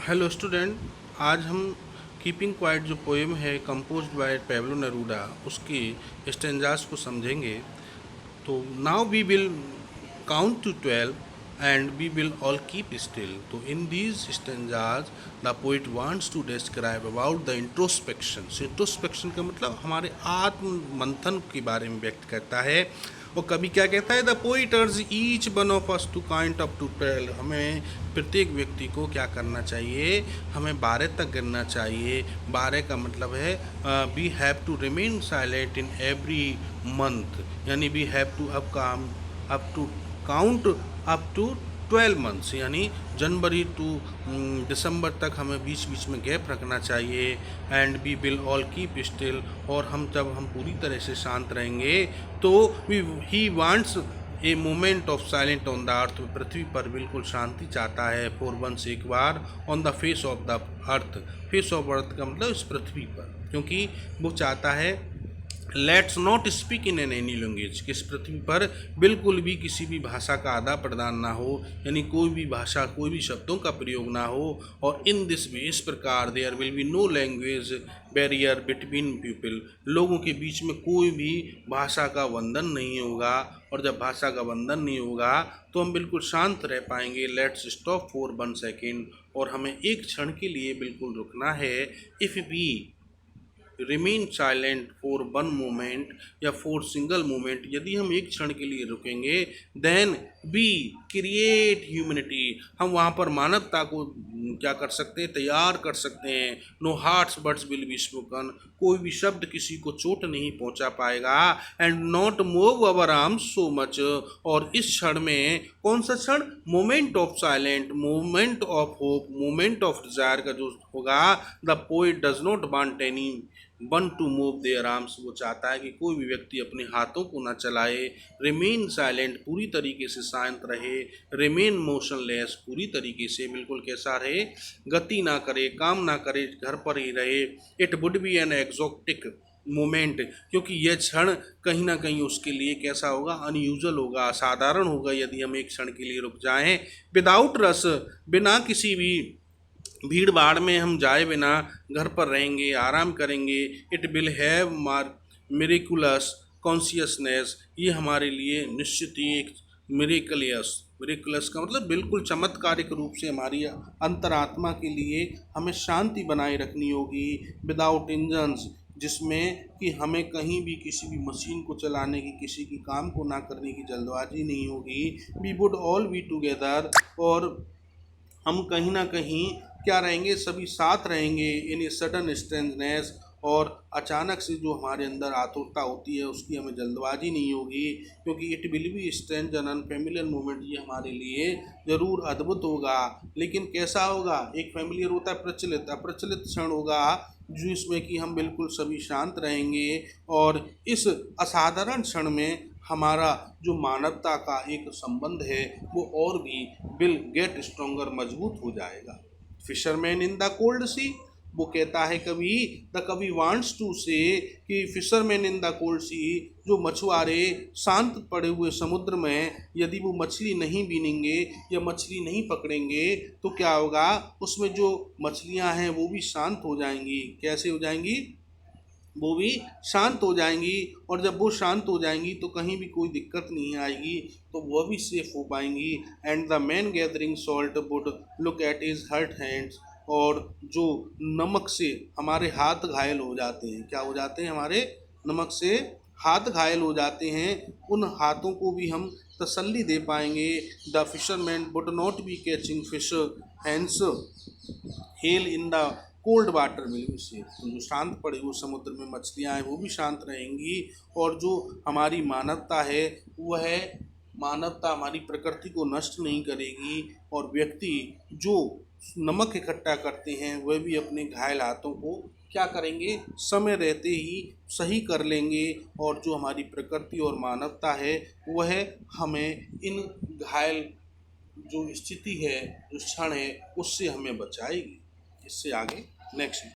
Hello student, आज हम keeping quiet जो पोएम है कंपोज्ड बाय पेब्लो नेरूदा उसकी स्टेंजास को समझेंगे। तो now we will count to 12 and we will all keep still. तो in these stanzas the poet wants to describe about the introspection. Introspection का मतलब हमारे आत्म मंथन के बारे में व्यक्त करता है। और कभी क्या कहता है, the poet urge each one of us to count up to 12। हमें प्रत्येक व्यक्ति को क्या करना चाहिए, हमें 12 तक गिनना चाहिए। 12 का मतलब है we have to remain silent in every month, यानी we have to up to count up to 12 months, यानी जनवरी टू दिसंबर तक हमें बीच बीच में गैप रखना चाहिए। And we will all keep still, और जब हम पूरी तरह से शांत रहेंगे तो he wants a moment of silent on the earth. पृथ्वी पर बिल्कुल शांति चाहता है फॉर वंस, एक बार, on the face of the earth. Face of earth का मतलब इस पृथ्वी पर, क्योंकि वो चाहता है let's not speak in an any language, कि इस पृथ्वी पर बिल्कुल भी किसी भी भाषा का आदान प्रदान ना हो, यानी कोई भी भाषा, कोई भी शब्दों का प्रयोग ना हो। और इन दिस वे, इस प्रकार, there will be no language barrier between people, लोगों के बीच में कोई भी भाषा का बंधन नहीं होगा। और जब भाषा का बंधन नहीं होगा तो हम बिल्कुल शांत रह पाएंगे। लेट्स स्टॉप फॉर 1 सेकेंड, और हमें एक क्षण के लिए बिल्कुल रुकना है। If we remain silent for 1 moment या फॉर सिंगल मोमेंट, यदि हम एक क्षण के लिए रुकेंगे, देन वी क्रिएट ह्यूमनिटी, हम वहाँ पर मानवता को क्या कर सकते हैं, तैयार कर सकते हैं। No harsh words will be spoken, कोई भी शब्द किसी को चोट नहीं पहुँचा पाएगा। And not move our arms so much, और इस क्षण में, कौन सा क्षण, moment of silent, moment of hope, moment of desire का जो होगा, the poet does not want anyone to move their arms, वो चाहता है कि कोई भी व्यक्ति अपने हाथों को ना चलाए। रिमेन साइलेंट, पूरी तरीके से शांत रहे। रिमेन मोशनलेस, पूरी तरीके से बिल्कुल कैसा रहे, गति ना करे, काम ना करे, घर पर ही रहे। It would be an exotic moment, क्योंकि यह क्षण कहीं ना कहीं उसके लिए कैसा होगा, अनयूजुअल होगा, असाधारण होगा यदि हम एक क्षण के लिए रुक जाएं। विदाउट रस, बिना किसी भी भीड़ भाड़ में हम जाए बिना घर पर रहेंगे, आराम करेंगे। It will have miraculous consciousness, ये हमारे लिए निश्चित ही एक मिरेकलियस, मिरेकुलस का मतलब बिल्कुल चमत्कारिक रूप से हमारी अंतरात्मा के लिए हमें शांति बनाए रखनी होगी। विदाउट इंजन्स, जिसमें कि हमें कहीं भी किसी भी मशीन को चलाने की, किसी की काम को ना करने की जल्दबाजी नहीं होगी। We would all be together, और हम कहीं ना कहीं क्या रहेंगे, सभी साथ रहेंगे। इन ए सडन स्ट्रेंजनेस, और अचानक से जो हमारे अंदर आतुरता होती है उसकी हमें जल्दबाजी नहीं होगी, क्योंकि it will be strange and unfamiliar moment, ये हमारे लिए ज़रूर अद्भुत होगा। लेकिन कैसा होगा, एक फैमिलियर होता है प्रचलित, अप्रचलित क्षण होगा जिसमें कि हम बिल्कुल सभी शांत रहेंगे। और इस असाधारण क्षण में हमारा जो मानवता का एक संबंध है वो और भी विल गेट स्ट्रोंगर, मजबूत हो जाएगा। फिशरमैन इन द कोल्ड सी, वो कहता है कवि, द कवि वांट्स टू से कि फिशरमैन इन द कोल्ड सी, जो मछुआरे शांत पड़े हुए समुद्र में यदि वो मछली नहीं बीनेंगे या मछली नहीं पकड़ेंगे तो क्या होगा, उसमें जो मछलियां हैं वो भी शांत हो जाएंगी। कैसे हो जाएंगी, वो भी शांत हो जाएंगी। और जब वो शांत हो जाएंगी तो कहीं भी कोई दिक्कत नहीं आएगी, तो वह भी सेफ हो पाएंगी। And the man gathering salt would look at his hurt hands, और जो नमक से हमारे हाथ घायल हो जाते हैं, क्या हो जाते हैं, हमारे नमक से हाथ घायल हो जाते हैं, उन हाथों को भी हम तसल्ली दे पाएंगे। The fisherman would not be catching fish hands hello in the cold water में, से तो जो शांत पड़े हुए समुद्र में मछलियाँ हैं वो भी शांत रहेंगी। और जो हमारी मानवता है, वह मानवता हमारी प्रकृति को नष्ट नहीं करेगी। और व्यक्ति जो नमक इकट्ठा करते हैं वह भी अपने घायल हाथों को क्या करेंगे, समय रहते ही सही कर लेंगे। और जो हमारी प्रकृति और मानवता है वह हमें इन घायल जो स्थिति है, जो क्षण है, उससे हमें बचाएगी। इससे आगे नेक्स्ट